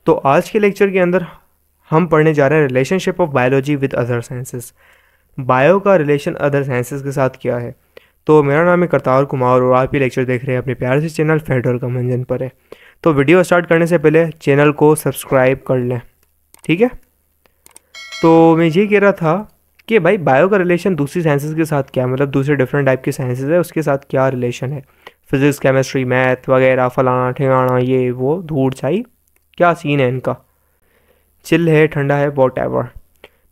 तो आज के लेक्चर के अंदर हम पढ़ने जा रहे हैं relationship of biology with other sciences. Bio का रिलेशन अदर साइंसेस के साथ क्या है। तो मेरा नाम है करतार कुमार और आप ये लेक्चर देख रहे हैं अपने प्यारे से चैनल फेडरल का मंजन पर है। तो वीडियो स्टार्ट करने से पहले चैनल को सब्सक्राइब कर लें, ठीक है। तो मैं ये कह रहा था कि भाई बायो का रिलेशन दूसरी साइंसेस के साथ क्या है, मतलब दूसरे डिफरेंट टाइप के साइंसेस है उसके साथ क्या रिलेशन है। फिजिक्स, केमिस्ट्री, मैथ वगैरह, फलाना ठिकाना, ये वो धूड़ छाई, क्या सीन है इनका, चिल है, ठंडा है, वॉट एवर।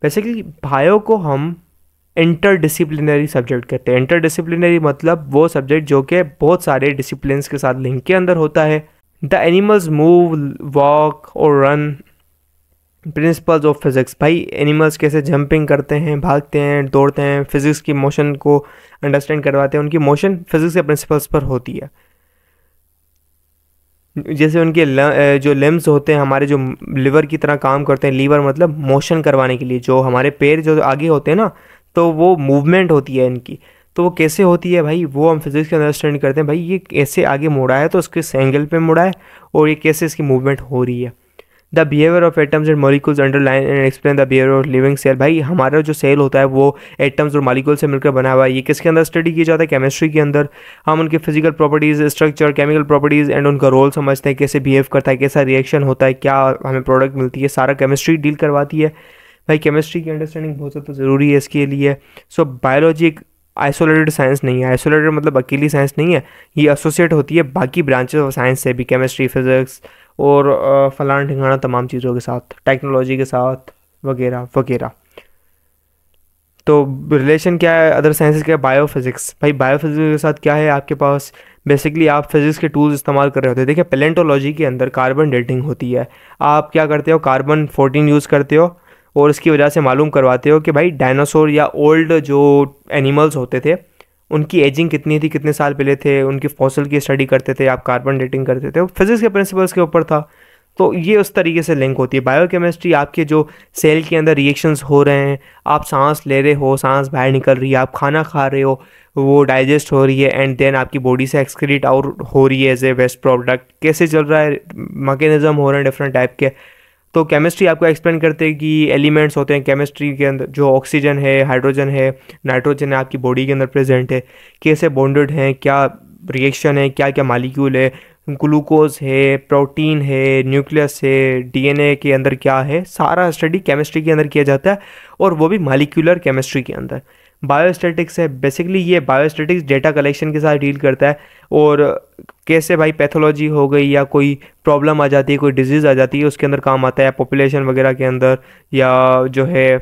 बेसिकली बायो को हम इंटरडिसिप्लिनरी सब्जेक्ट कहते हैं। इंटरडिसिप्लिनरी मतलब वो सब्जेक्ट जो कि बहुत सारे डिसिप्लिन्स के साथ लिंक के अंदर होता है। द एनिमल्स मूव, वॉक और रन, प्रिंसिपल्स ऑफ फिजिक्स। भाई एनिमल्स कैसे जंपिंग करते हैं, भागते हैं, दौड़ते हैं, फिजिक्स की मोशन को अंडरस्टैंड करवाते हैं। उनकी मोशन फिजिक्स के प्रिंसिपल्स पर होती है। जैसे उनके जो लिम्स होते हैं हमारे, जो लिवर की तरह काम करते हैं। लीवर मतलब मोशन करवाने के लिए। जो हमारे पैर जो आगे होते हैं ना, तो वो मूवमेंट होती है इनकी। तो वो कैसे होती है भाई, वो हम फिजिक्स के अंडरस्टैंड करते हैं। भाई ये कैसे आगे मुड़ा है तो उसके एंगल पे मुड़ा है, और ये कैसे इसकी मूवमेंट हो रही है। The behaviour of atoms and molecules underline and explain the behaviour of living cell. भाई हमारा जो सेल होता है वो एटम्स और मॉलिक्यूल से मिलकर बना हुआ है। ये किसके अंदर स्टडी किया जाता है, केमिस्ट्री के अंदर। हम उनके physical properties, structure, chemical properties and उनका रोल समझते हैं, कैसे बिहेव करता है, कैसा रिएक्शन होता है, क्या हमें प्रोडक्ट मिलती है, सारा केमिस्ट्री डील करवाती है। भाई केमिस्ट्री की अंडरस्टैंडिंग बहुत ज़्यादा ज़रूरी है इसके लिए। सो बायोलॉजी एक आइसोलेटेड साइंस नहीं है। आइसोलेटेड मतलब अकेली साइंस नहीं है, ये एसोसिएट होती है बाकी ब्रांचेस ऑफ साइंस से भी, केमिस्ट्री, फिजिक्स और फलाना ठिकाना तमाम चीज़ों के साथ, टेक्नोलॉजी के साथ वगैरह वगैरह। तो रिलेशन क्या है अदर साइंसेस का, बायोफिजिक्स। भाई बायोफिजिक्स के साथ क्या है आपके पास, बेसिकली आप फिजिक्स के टूल्स इस्तेमाल कर रहे होते हैं। देखिए पेलेंटोलॉजी के अंदर कार्बन डेटिंग होती है। आप क्या करते हो, कार्बन 14 यूज़ करते हो और इसकी वजह से मालूम करवाते हो कि भाई डायनासोर या ओल्ड जो एनिमल्स होते थे उनकी एजिंग कितनी थी, कितने साल पहले थे, उनकी फॉसिल की स्टडी करते थे, आप कार्बन डेटिंग करते थे। फिजिक्स के प्रिंसिपल्स के ऊपर था। तो ये उस तरीके से लिंक होती है। बायोकेमिस्ट्री आपके जो सेल के अंदर रिएक्शंस हो रहे हैं, आप सांस ले रहे हो, सांस बाहर निकल रही है, आप खाना खा रहे हो, वो डाइजेस्ट हो रही है एंड देन आपकी बॉडी से एक्सक्रीट आउट हो रही है एज ए वेस्ट प्रोडक्ट। कैसे चल रहा है, मैकेनिज्म हो रहे हैं डिफरेंट टाइप के। तो केमिस्ट्री आपको एक्सप्लेन करते हैं कि एलिमेंट्स होते हैं केमिस्ट्री के अंदर, जो ऑक्सीजन है, हाइड्रोजन है, नाइट्रोजन है, आपकी बॉडी के अंदर प्रेजेंट है, कैसे बॉन्डेड हैं, क्या रिएक्शन है, क्या क्या मालिक्यूल है, ग्लूकोज है, प्रोटीन है, न्यूक्लियस है, डीएनए के अंदर क्या है, सारा स्टडी केमिस्ट्री के अंदर किया जाता है, और वो भी मॉलिक्यूलर केमिस्ट्री के अंदर। बायोस्टैटिक्स है, बेसिकली ये बायोस्टैटिक्स डेटा कलेक्शन के साथ डील करता है। और कैसे भाई पैथोलॉजी हो गई या कोई प्रॉब्लम आ जाती है, कोई डिजीज़ आ जाती है, उसके अंदर काम आता है, पॉपुलेशन वगैरह के अंदर, या जो है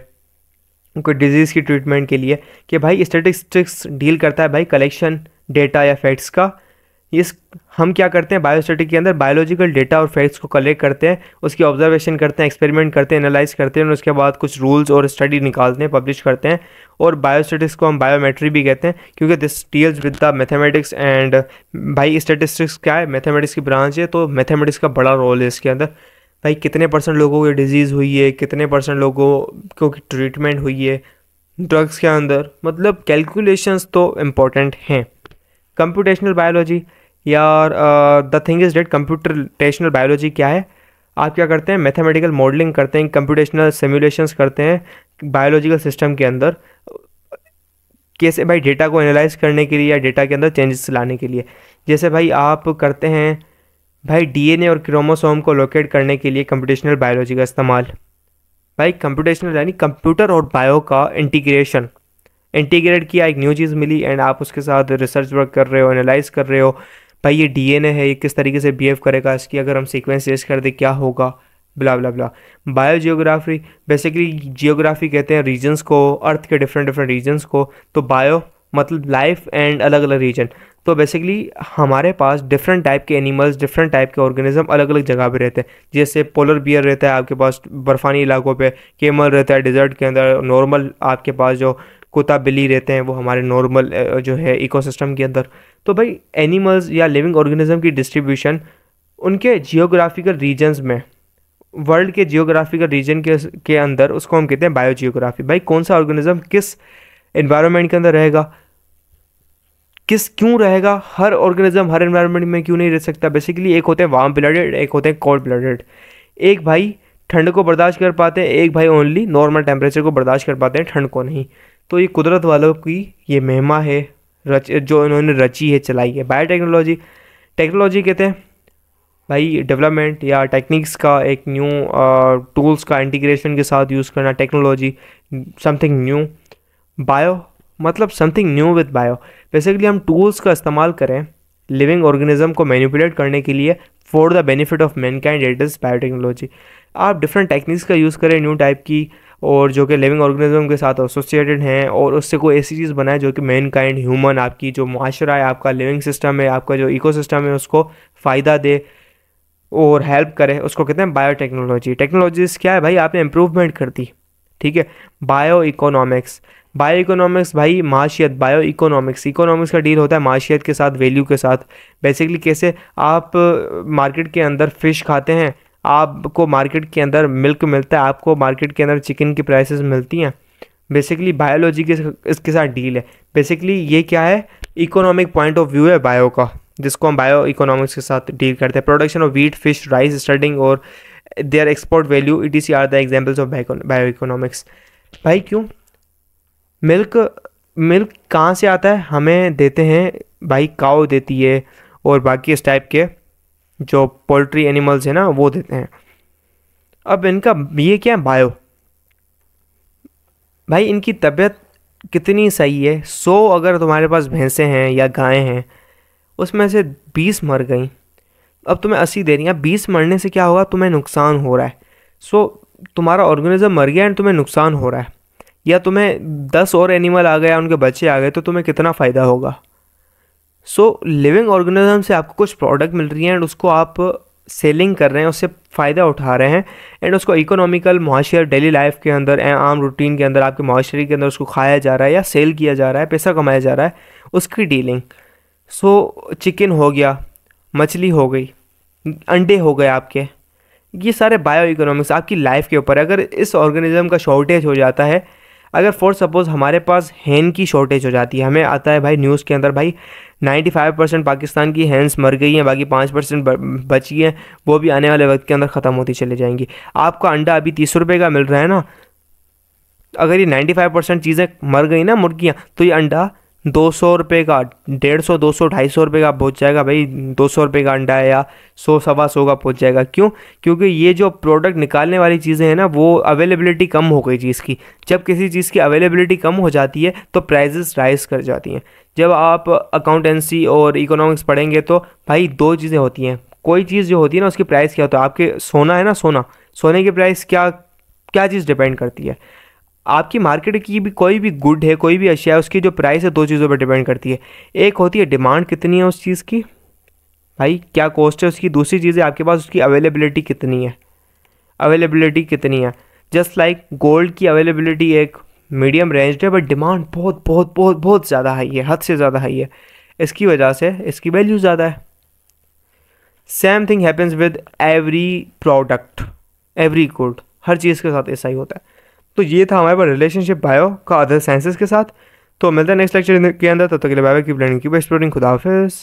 कोई डिजीज़ की ट्रीटमेंट के लिए, कि भाई स्टैटिस्टिक्स डील करता है भाई कलेक्शन डेटा या फैक्ट्स का। इस हम क्या करते हैं बायोस्टैटिक के अंदर, बायोलॉजिकल डेटा और फैक्ट्स को कलेक्ट करते हैं, उसकी ऑब्जर्वेशन करते हैं, एक्सपेरिमेंट करते हैं, एनालाइज करते हैं, और उसके बाद कुछ रूल्स और स्टडी निकालते हैं, पब्लिश करते हैं। और बायोस्टैटिक्स को हम बायोमेट्री भी कहते हैं, क्योंकि this deals with the mathematics and भाई स्टैटिस्टिक्स क्या है, मैथमेटिक्स की ब्रांच है, तो मैथमेटिक्स का बड़ा रोल है इसके अंदर। भाई कितने परसेंट लोगों को डिजीज़ हुई है, कितने परसेंट लोगों को ट्रीटमेंट हुई है ड्रग्स के अंदर, मतलब कैलकुलेशंस तो इम्पोर्टेंट हैं। कंप्यूटेशनल बायोलॉजी, यार the thing is that computational biology क्या है, आप क्या करते हैं, मैथमेटिकल मॉडलिंग करते हैं, कंप्यूटेशनल सिमुलेशंस करते हैं बायोलॉजिकल सिस्टम के अंदर, कैसे भाई डेटा को एनालाइज करने के लिए या डेटा के अंदर चेंजेस लाने के लिए। जैसे भाई आप करते हैं भाई डीएनए और क्रोमोसोम को लोकेट करने के लिए कंप्यूटेशनल बायोलॉजी का इस्तेमाल। भाई कंप्यूटेशनल यानी कंप्यूटर और बायो का इंटीग्रेशन, इंटीग्रेट किया, एक न्यू चीज़ मिली एंड आप उसके साथ रिसर्च वर्क कर रहे हो, एनालाइज कर रहे हो। भाई ये डीएनए है, ये किस तरीके से बिहेव करेगा, इसकी अगर हम सीक्वेंस चेंज कर दे क्या होगा, ब्ला ब्ला ब्ला। बायो जियोग्राफी, बेसिकली जियोग्राफी कहते हैं रीजन्स को, अर्थ के डिफरेंट डिफरेंट रीजन्स को। तो बायो मतलब लाइफ एंड अलग अलग रीजन। तो बेसिकली हमारे पास डिफरेंट टाइप के एनिमल्स, डिफरेंट टाइप के ऑर्गेनिज्म अलग अलग जगह पे रहते हैं। जैसे पोलर बियर रहता है आपके पास बर्फानी इलाकों पे, केमल रहता है डिजर्ट के अंदर, नॉर्मल आपके पास जो कुत्ता बिल्ली रहते हैं वो हमारे नॉर्मल जो है इकोसिस्टम के अंदर। तो भाई एनिमल्स या लिविंग ऑर्गेनिज्म की डिस्ट्रीब्यूशन उनके जियोग्राफिकल रीजन्स में, वर्ल्ड के जियोग्राफिकल रीजन के अंदर, उसको हम कहते हैं बायो जियोग्राफी। भाई कौन सा ऑर्गेनिज्म किस एनवायरनमेंट के अंदर रहेगा, किस क्यों रहेगा, हर ऑर्गेनिज्म हर एनवायरनमेंट में क्यों नहीं रह सकता। बेसिकली एक होते हैं वार्म ब्लडेड, एक होते हैं कोल्ड ब्लडेड। एक भाई ठंड को बर्दाश्त कर पाते हैं, एक भाई ओनली नॉर्मल टेम्परेचर को बर्दाश्त कर पाते हैं, ठंड को नहीं। तो ये कुदरत वालों की ये महिमा है, जो इन्होंने रची है, चलाई है। बायोटेक्नोलॉजी, टेक्नोलॉजी कहते हैं भाई डेवलपमेंट या टेक्निक्स का एक न्यू टूल्स का इंटीग्रेशन के साथ यूज़ करना, टेक्नोलॉजी समथिंग न्यू। बायो मतलब something new with bio, basically हम टूल्स का इस्तेमाल करें लिविंग ऑर्गेनिज्म को मैनिपुलेट करने के लिए for the benefit of Mankind, it is biotechnology. आप डिफरेंट टेक्निक्स का यूज़ करें न्यू टाइप की, और जो कि लिविंग ऑर्गेनिज्म के साथ एसोसिएटेड हैं, और उससे कोई ऐसी चीज़ बनाए जो कि मैनकाइंड, ह्यूमन, आपकी जो माशरा है, आपका लिविंग सिस्टम है, आपका जो इकोसिस्टम है, उसको फ़ायदा दे और हेल्प करे, उसको कहते हैं बायोटेक्नोलॉजी। टेक्नोलॉजीज क्या है भाई, आपने इम्प्रूवमेंट कर दी, ठीक है। बायो इकोनॉमिक्स, बायो इकोनॉमिक्स भाई माशियत, बायो इकोनॉमिक्स, इकोनॉमिक्स का डील होता है माशियत के साथ, वैल्यू के साथ। बेसिकली कैसे आप मार्केट के अंदर फ़िश खाते हैं, आपको मार्केट के अंदर मिल्क मिलता है, आपको मार्केट के अंदर चिकन की प्राइसेस मिलती हैं। बेसिकली बायोलॉजी के इसके साथ डील है। बेसिकली ये क्या है, इकोनॉमिक पॉइंट ऑफ व्यू है बायो का, जिसको हम बायो इकोनॉमिक्स के साथ डील करते हैं। Production of wheat, fish, rice, studding और their export value, ETC are the examples of bio economics. भाई क्यों मिल्क, मिल्क कहाँ से आता है, हमें देते हैं भाई काऊ देती है, और बाकी इस टाइप के जो पोल्ट्री एनिमल्स हैं ना वो देते हैं। अब इनका ये क्या है, बायो। भाई इनकी तबीयत कितनी सही है, 100 अगर तुम्हारे पास भैंसें हैं या गायें हैं, उसमें से 20 मर गई, अब तुम्हें 80 दे रही हैं। 20 मरने से क्या होगा, तुम्हें नुकसान हो रहा है। तुम्हारा ऑर्गेनिज्म मर गया एंड तुम्हें नुकसान हो रहा है, या तुम्हें 10 और एनिमल आ गया, उनके बच्चे आ गए, तो तुम्हें कितना फ़ायदा होगा। लिविंग ऑर्गेनिज्म से आपको कुछ प्रोडक्ट मिल रही है एंड उसको आप सेलिंग कर रहे हैं, उससे फ़ायदा उठा रहे हैं, एंड उसको इकोनॉमिकल मुआशर डेली लाइफ के अंदर, आम रूटीन के अंदर, आपके मुआशरे के अंदर उसको खाया जा रहा है या सेल किया जा रहा है, पैसा कमाया जा रहा है, उसकी डीलिंग। चिकन हो गया, मछली हो गई, अंडे हो गए आपके, ये सारे बायो इकोनॉमिक्स आपकी लाइफ के ऊपर है। अगर इस ऑर्गेनिज्म का शॉर्टेज हो जाता है, अगर फॉर सपोज़ हमारे पास हैन की शॉर्टेज हो जाती है, हमें आता है भाई न्यूज़ के अंदर भाई 95% पाकिस्तान की हैंस मर गई हैं, बाकी 5% बची हैं, वो भी आने वाले वक्त के अंदर ख़त्म होती चली जाएंगी। आपका अंडा अभी 30 रुपये का मिल रहा है ना, अगर ये 95% चीज़ें मर गई ना मुर्गियाँ, तो ये अंडा 200 रुपये का, 150, 200, 250 रुपये का पहुँच जाएगा भाई। 200 रुपये का अंडा है, या 100, 125 का पहुँच जाएगा। क्यों? क्योंकि ये जो प्रोडक्ट निकालने वाली चीज़ें हैं ना, वो अवेलेबिलिटी कम हो गई चीज़ की। जब किसी चीज़ की अवेलेबिलिटी कम हो जाती है तो प्राइजेस राइज कर जाती हैं। जब आप अकाउंटेंसी और इकोनॉमिक्स पढ़ेंगे तो भाई 2 चीज़ें होती हैं। कोई चीज़ जो होती है ना, उसकी प्राइस क्या होता है। आपके सोना है ना, सोने की प्राइस क्या चीज़ डिपेंड करती है। आपकी मार्केट की भी कोई भी गुड है, कोई भी अशिया है, उसकी जो प्राइस है 2 चीज़ों पर डिपेंड करती है। एक होती है डिमांड कितनी है उस चीज़ की, भाई क्या कॉस्ट है उसकी। दूसरी चीज़ है आपके पास उसकी अवेलेबिलिटी कितनी है। जस्ट लाइक गोल्ड की अवेलेबिलिटी एक मीडियम रेंज है, बट डिमांड बहुत बहुत बहुत बहुत ज़्यादा हाई है, हद से ज़्यादा हाई है। इसकी वजह से इसकी वैल्यू ज़्यादा है। Same thing happens with every product, every good, हर चीज़ के साथ ऐसा ही होता है। तो ये था हमारे पास रिलेशनशिप बायो का अदर साइंसेस के साथ। तो मिलते हैं नेक्स्ट लेक्चर के अंदर, तब तक के लिए bye bye, keep learning, keep exploring, खुदा हाफिज़।